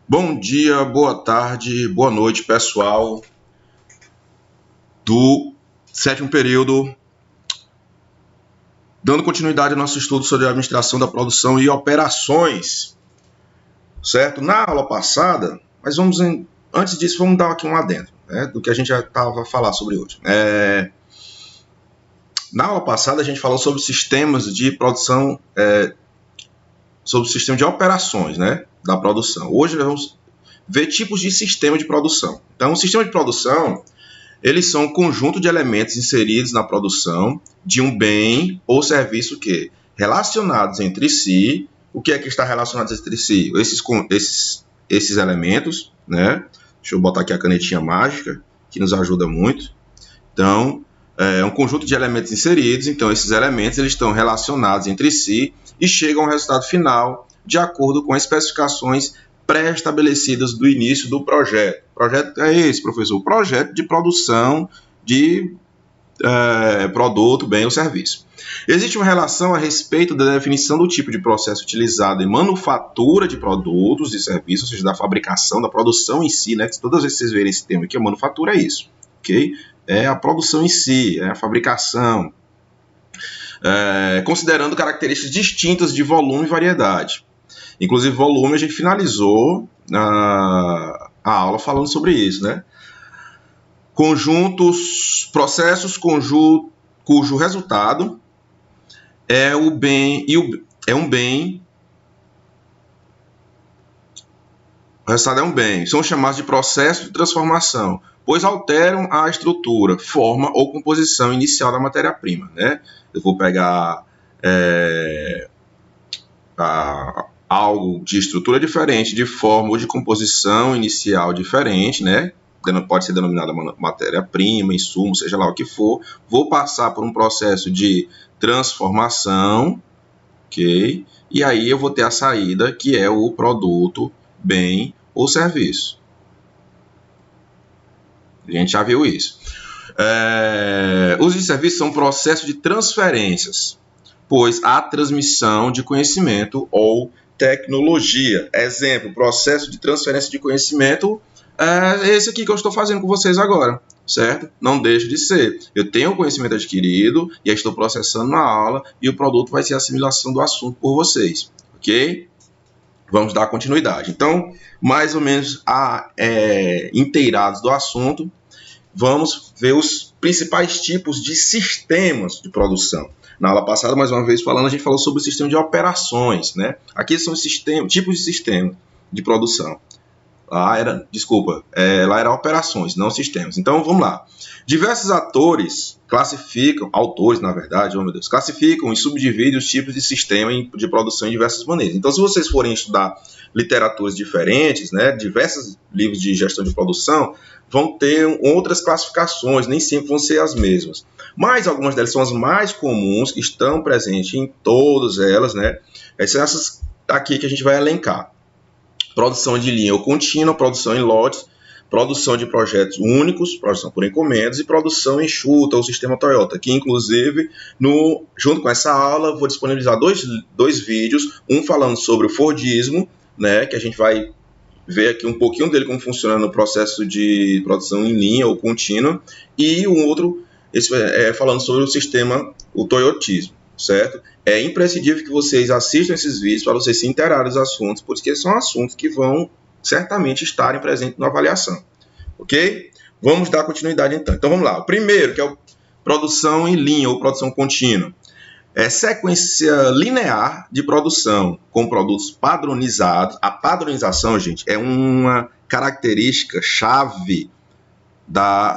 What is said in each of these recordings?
Bom dia, boa tarde, boa noite, pessoal do sétimo período, dando continuidade ao nosso estudo sobre a administração da produção e operações, certo? Na aula passada, antes disso, vamos dar aqui um adendo, né, do que a gente já estava a falar sobre hoje. Na aula passada, a gente falou sobre sistemas de produção, sobre o sistema de operações, né, da produção. Hoje, nós vamos ver tipos de sistema de produção. Então, o sistema de produção, eles são um conjunto de elementos inseridos na produção de um bem ou serviço relacionados entre si. O que é que está relacionado entre si? Esses elementos, né? Deixa eu botar aqui a canetinha mágica, que nos ajuda muito. Então, é um conjunto de elementos inseridos. Então, esses elementos eles estão relacionados entre si e chegam ao resultado final de acordo com as especificações pré-estabelecidas do início do projeto. O projeto é esse, professor, o projeto de produção de produto, bem ou serviço. Existe uma relação a respeito da definição do tipo de processo utilizado em manufatura de produtos e serviços, ou seja, da fabricação, da produção em si, né? Todas as vezes que vocês verem esse termo aqui, a manufatura é isso, ok? É a produção em si, é a fabricação, considerando características distintas de volume e variedade. Inclusive, volume, a gente finalizou a aula falando sobre isso, né? Processos cujo resultado é um bem, o resultado é um bem, são chamados de processos de transformação, pois alteram a estrutura, forma ou composição inicial da matéria-prima, né? Eu vou pegar algo de estrutura diferente, de forma ou de composição inicial diferente, né? Pode ser denominada matéria-prima, insumo, seja lá o que for. Vou passar por um processo de transformação, ok? E aí eu vou ter a saída, que é o produto, bem ou serviço. A gente já viu isso. Os de serviço são processos de transferências, pois há transmissão de conhecimento ou tecnologia. Exemplo, processo de transferência de conhecimento é esse aqui que eu estou fazendo com vocês agora, certo? Não deixa de ser. Eu tenho o conhecimento adquirido e estou processando na aula e o produto vai ser a assimilação do assunto por vocês, ok? Vamos dar continuidade. Então, mais ou menos inteirados do assunto, vamos ver os principais tipos de sistemas de produção. Na aula passada, mais uma vez falando, a gente falou sobre o sistema de operações, né? Aqui são os tipos de sistema de produção. Lá era operações, não sistemas. Então, vamos lá. Diversos autores, na verdade, classificam e subdividem os tipos de sistema de produção em diversas maneiras. Então, se vocês forem estudar literaturas diferentes, né, diversos livros de gestão de produção, vão ter outras classificações, nem sempre vão ser as mesmas. Mas algumas delas são as mais comuns, que estão presentes em todas elas, né? São essas aqui que a gente vai elencar. Produção de linha ou contínua, produção em lotes, produção de projetos únicos, produção por encomendas e produção enxuta, o sistema Toyota, que inclusive, junto com essa aula, vou disponibilizar dois vídeos, um falando sobre o Fordismo, né, que a gente vai ver aqui um pouquinho dele, como funciona no processo de produção em linha ou contínua, e um outro falando sobre o sistema, o Toyotismo, certo? É imprescindível que vocês assistam esses vídeos para vocês se inteirarem dos assuntos, porque são assuntos que vão certamente estarem presentes na avaliação, ok? Vamos dar continuidade então. Então vamos lá. O primeiro, que é a produção em linha ou produção contínua. É sequência linear de produção com produtos padronizados. A padronização, gente, é uma característica chave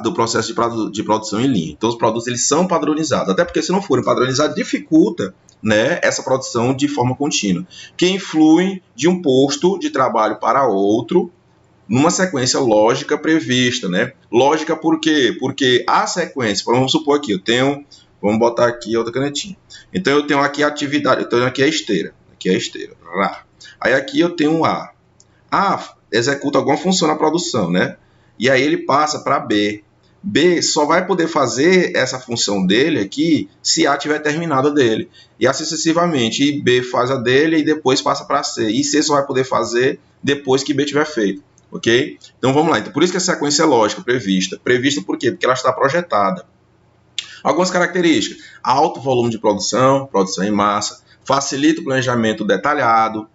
do processo de produção em linha. Então, os produtos eles são padronizados, até porque se não forem padronizados, dificulta, né, essa produção de forma contínua, que influem de um posto de trabalho para outro, numa sequência lógica prevista, né? Lógica por quê? Porque a sequência, vamos supor aqui, vamos botar aqui outra canetinha. Então, eu tenho aqui a atividade, eu tenho aqui a esteira. Aí aqui eu tenho um A. A executa alguma função na produção, né? E aí ele passa para B. B só vai poder fazer essa função dele aqui se A tiver terminado a dele. E assim sucessivamente. E B faz a dele e depois passa para C. E C só vai poder fazer depois que B tiver feito. Ok? Então vamos lá. Então, por isso que a sequência é lógica prevista. Prevista por quê? Porque ela está projetada. Algumas características: alto volume de produção, produção em massa, facilita o planejamento detalhado,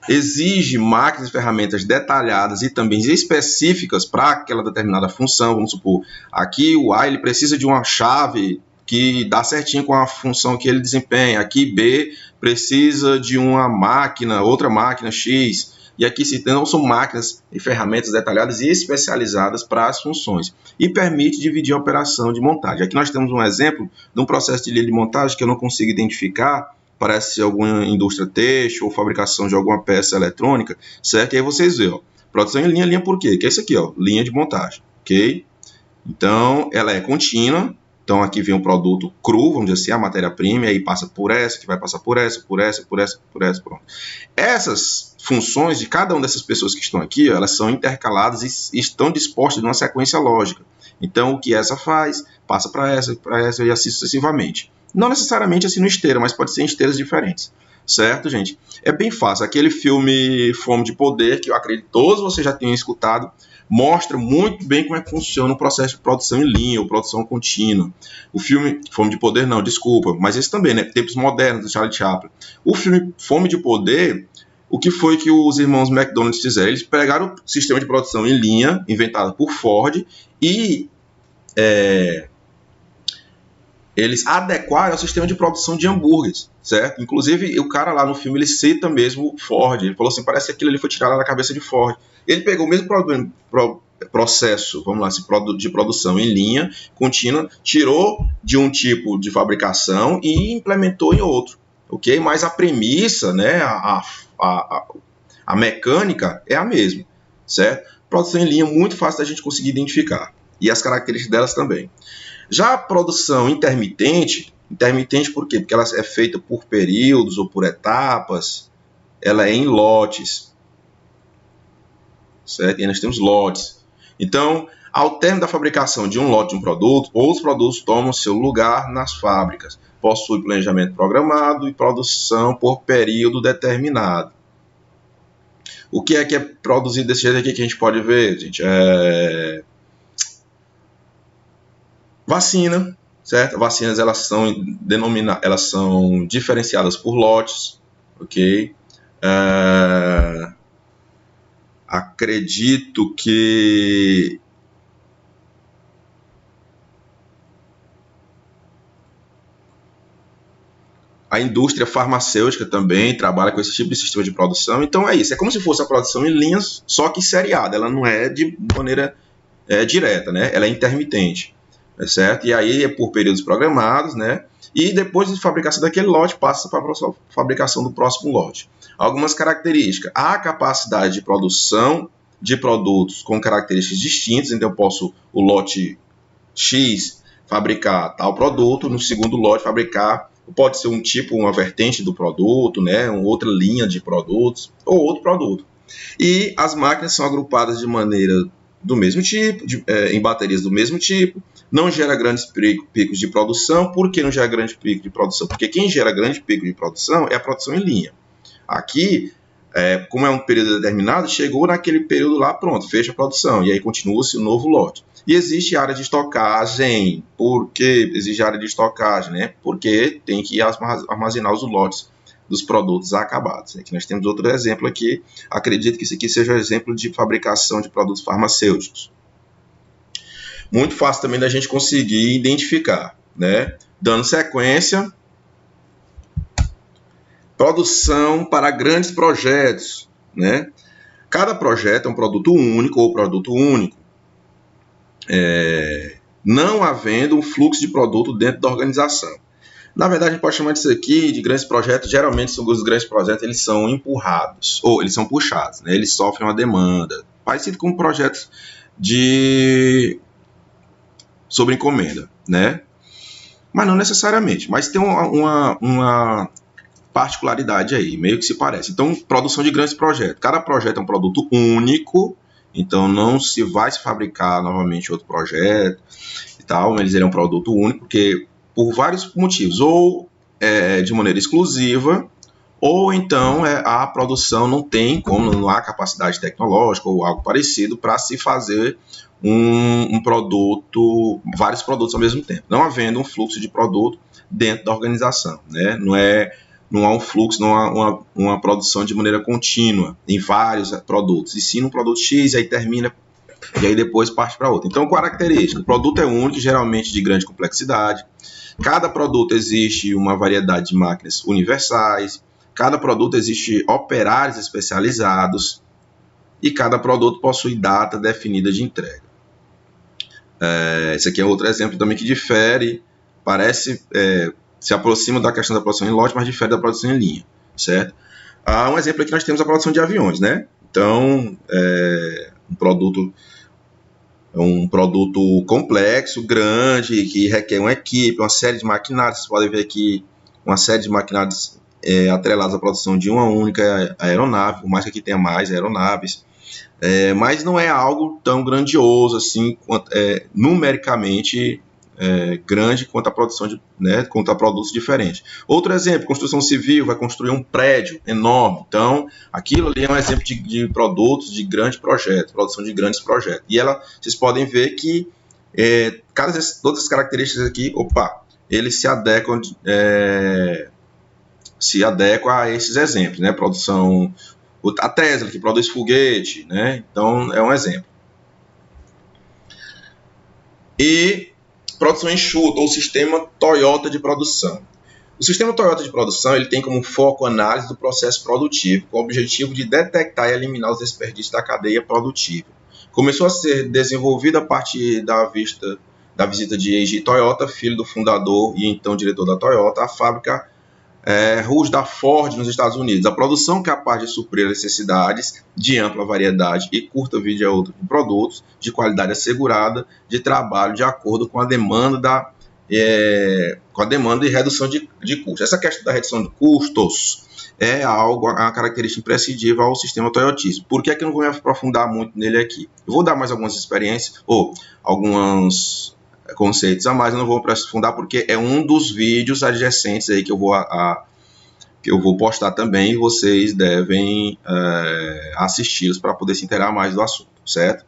exige máquinas e ferramentas detalhadas e também específicas para aquela determinada função. Vamos supor, aqui o A ele precisa de uma chave que dá certinho com a função que ele desempenha. Aqui B precisa de uma máquina, outra máquina X. E aqui se não são máquinas e ferramentas detalhadas e especializadas para as funções. E permite dividir a operação de montagem. Aqui nós temos um exemplo de um processo de linha de montagem que eu não consigo identificar. Parece ser alguma indústria têxtil ou fabricação de alguma peça eletrônica, certo? E aí vocês veem, ó, produção em linha por quê? Que é isso aqui, ó, linha de montagem, ok? Então, ela é contínua. Então, aqui vem o produto cru, vamos dizer assim, a matéria-prima, e aí passa por essa, que vai passar por essa, pronto. Essas funções de cada uma dessas pessoas que estão aqui, ó, elas são intercaladas e estão dispostas numa sequência lógica. Então, o que essa faz, passa para essa e assim sucessivamente. Não necessariamente assim no esteiro, mas pode ser em esteiras diferentes. Certo, gente? É bem fácil. Aquele filme Fome de Poder, que eu acredito que todos vocês já tenham escutado, mostra muito bem como é que funciona o processo de produção em linha ou produção contínua. O filme Fome de Poder, não, desculpa, mas esse também, né? Tempos Modernos, do Charlie Chaplin. O filme Fome de Poder, o que foi que os irmãos McDonald's fizeram? Eles pegaram o sistema de produção em linha, inventado por Ford, e eles adequaram ao sistema de produção de hambúrgueres, certo? Inclusive, o cara lá no filme, ele cita mesmo Ford. Ele falou assim, parece que aquilo ali foi tirado da cabeça de Ford. Ele pegou o mesmo processo, vamos lá, de produção em linha, contínua, tirou de um tipo de fabricação e implementou em outro, ok? Mas a premissa, né, a mecânica é a mesma, certo? Produção em linha é muito fácil da gente conseguir identificar. E as características delas também. Já a produção intermitente por quê? Porque ela é feita por períodos ou por etapas, ela é em lotes, certo? E nós temos lotes. Então, ao término da fabricação de um lote de um produto, outros produtos tomam seu lugar nas fábricas. Possui planejamento programado e produção por período determinado. O que é produzido desse jeito aqui que a gente pode ver, gente? Vacina, certo? Vacinas elas são diferenciadas por lotes, ok? Acredito que a indústria farmacêutica também trabalha com esse tipo de sistema de produção. Então é isso, é como se fosse a produção em linhas, só que seriada. Ela não é de maneira direta, né? Ela é intermitente. Certo? E aí é por períodos programados, né? E depois de fabricação daquele lote, passa para a fabricação do próximo lote. Algumas características. A capacidade de produção de produtos com características distintas, então eu posso, o lote X, fabricar tal produto, no segundo lote fabricar, pode ser um tipo, uma vertente do produto, né? Uma outra linha de produtos, ou outro produto. E as máquinas são agrupadas de maneira do mesmo tipo, em baterias do mesmo tipo, não gera grandes picos de produção. Por que não gera grande pico de produção? Porque quem gera grande pico de produção é a produção em linha. Aqui, como é um período determinado, chegou naquele período lá, pronto, fecha a produção, e aí continua-se o novo lote. E existe área de estocagem. Por que existe área de estocagem? Né? Porque tem que armazenar os lotes dos produtos acabados. Aqui nós temos outro exemplo aqui. Acredito que isso aqui seja um exemplo de fabricação de produtos farmacêuticos. Muito fácil também da gente conseguir identificar, né? Dando sequência, produção para grandes projetos, né? Cada projeto é um produto único ou produto único, não havendo um fluxo de produto dentro da organização. Na verdade, a gente pode chamar disso aqui de grandes projetos. Geralmente, os grandes projetos eles são empurrados, ou eles são puxados, né? Eles sofrem uma demanda, parecido com projetos sobre encomenda, né? Mas não necessariamente, mas tem uma particularidade aí, meio que se parece. Então, produção de grandes projetos. Cada projeto é um produto único então não se vai se fabricar novamente outro projeto e tal, mas ele é um produto único, porque por vários motivos, ou de maneira exclusiva, ou então a produção não tem como, não há capacidade tecnológica ou algo parecido para se fazer um produto, vários produtos ao mesmo tempo, não havendo um fluxo de produto dentro da organização, né? Não há um fluxo, não há uma produção de maneira contínua em vários produtos, e sim um produto X, e aí termina, e aí depois parte para outro. Então, característica, o produto é único, geralmente de grande complexidade, cada produto existe uma variedade de máquinas universais, cada produto existe operários especializados, e cada produto possui data definida de entrega. Esse aqui é outro exemplo também que difere, se aproxima da questão da produção em lote, mas difere da produção em linha, certo? Um exemplo aqui nós temos a produção de aviões, né? Então, um produto complexo, grande, que requer uma equipe, uma série de maquinários. Vocês podem ver aqui uma série de maquinários atrelados à produção de uma única aeronave, por mais que aqui tenha mais aeronaves. Mas não é algo tão grandioso assim, numericamente grande quanto a produção quanto a produtos diferentes. Outro exemplo, construção civil, vai construir um prédio enorme. Então, aquilo ali é um exemplo de produtos de grandes projetos, produção de grandes projetos. E vocês podem ver que todas as características aqui, eles se adequam a esses exemplos, né? Produção, a Tesla, que produz foguete, né? Então, é um exemplo. E produção enxuta, ou sistema Toyota de produção. O sistema Toyota de produção ele tem como foco a análise do processo produtivo, com o objetivo de detectar e eliminar os desperdícios da cadeia produtiva. Começou a ser desenvolvido a partir da visita de Eiji Toyota, filho do fundador e então diretor da Toyota, à fábrica Rouge da Ford nos Estados Unidos. A produção capaz de suprir as necessidades de ampla variedade e curta vida útil de produtos de qualidade assegurada de trabalho de acordo com a demanda e redução de custos. Essa questão da redução de custos é uma característica imprescindível ao sistema toyotismo. Por que é que eu não vou me aprofundar muito nele aqui? Eu vou dar mais algumas experiências ou alguns conceitos a mais, eu não vou aprofundar porque é um dos vídeos adjacentes aí que eu vou postar também, e vocês devem assisti-los para poder se inteirar mais do assunto, certo?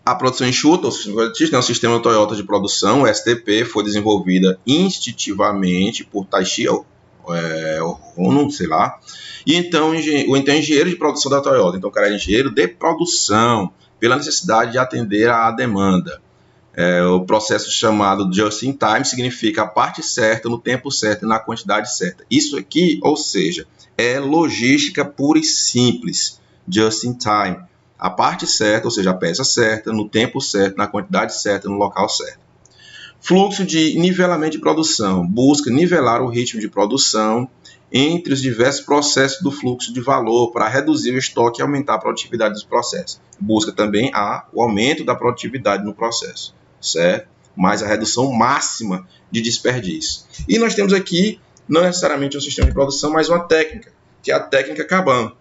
A produção enxuta, o sistema toyotístico, é um sistema Toyota de produção, o STP, foi desenvolvida instintivamente por Taishi Ohno, sei lá, e então o engenheiro de produção da Toyota, então o cara é engenheiro de produção, pela necessidade de atender à demanda. O processo chamado just in time significa a parte certa, no tempo certo e na quantidade certa. Isso aqui, ou seja, é logística pura e simples, just in time. A parte certa, ou seja, a peça certa, no tempo certo, na quantidade certa, no local certo. Fluxo de nivelamento de produção. Busca nivelar o ritmo de produção entre os diversos processos do fluxo de valor para reduzir o estoque e aumentar a produtividade dos processos. Busca também o aumento da produtividade no processo, certo? Mas a redução máxima de desperdício. E nós temos aqui, não necessariamente um sistema de produção, mas uma técnica, que é a técnica Kanban,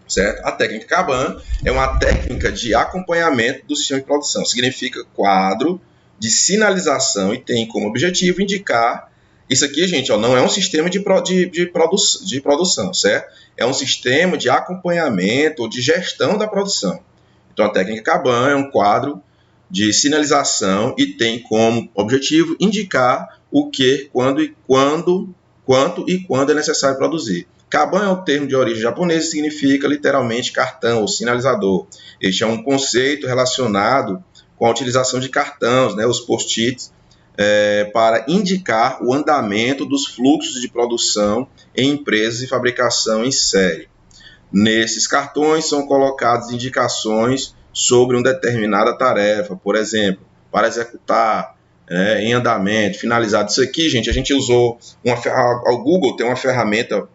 certo? A técnica Kanban é uma técnica de acompanhamento do sistema de produção. Significa quadro de sinalização e tem como objetivo indicar. Isso aqui, gente, não é um sistema de produção, certo? É um sistema de acompanhamento ou de gestão da produção. Então, a técnica Kanban é um quadro de sinalização e tem como objetivo indicar o que, quanto e quando é necessário produzir. Kanban é um termo de origem japonesa e significa literalmente cartão ou sinalizador. Este é um conceito relacionado com a utilização de cartões, né, os post-its, para indicar o andamento dos fluxos de produção em empresas de fabricação em série. Nesses cartões são colocadas indicações sobre uma determinada tarefa, por exemplo, para executar, em andamento, finalizado. Isso aqui, gente, a gente usou o Google tem uma ferramenta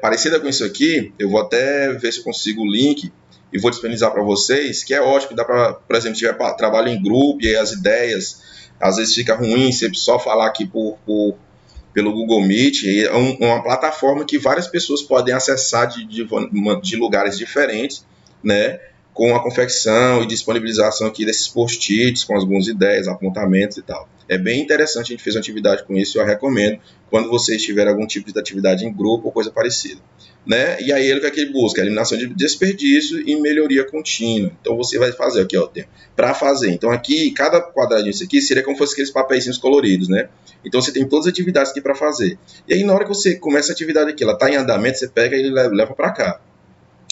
parecida com isso aqui. Eu vou até ver se eu consigo o link e vou disponibilizar para vocês, que é ótimo, dá para, por exemplo, se tiver trabalho em grupo e aí as ideias, às vezes fica ruim, você só falar aqui por pelo Google Meet, e é uma plataforma que várias pessoas podem acessar de lugares diferentes, né, com a confecção e disponibilização aqui desses post-its, com algumas ideias, apontamentos e tal. É bem interessante, a gente fez uma atividade com isso, eu recomendo, quando vocês tiverem algum tipo de atividade em grupo ou coisa parecida. Né? E aí o que é que ele busca? Eliminação de desperdício e melhoria contínua. Então você vai fazer aqui, ó, para fazer. Então aqui, cada quadradinho isso aqui seria como se fosse aqueles papeizinhos coloridos, né? Então você tem todas as atividades aqui para fazer. E aí na hora que você começa a atividade aqui, ela está em andamento, você pega e leva para cá.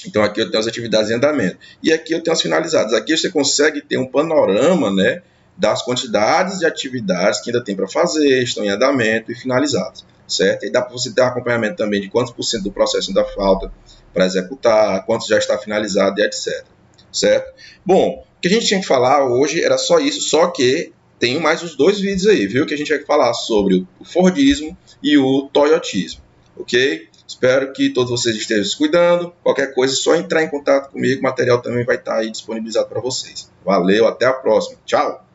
Então aqui eu tenho as atividades em andamento. E aqui eu tenho as finalizadas. Aqui você consegue ter um panorama, né, das quantidades de atividades que ainda tem para fazer, estão em andamento e finalizadas, certo? E dá para você ter um acompanhamento também de quantos por cento do processo ainda falta para executar, quantos já está finalizado e etc. Certo? Bom, o que a gente tinha que falar hoje era só isso, só que tem mais os 2 vídeos aí, viu? Que a gente vai falar sobre o Fordismo e o Toyotismo, ok? Espero que todos vocês estejam se cuidando. Qualquer coisa, é só entrar em contato comigo. O material também vai estar aí disponibilizado para vocês. Valeu, até a próxima. Tchau!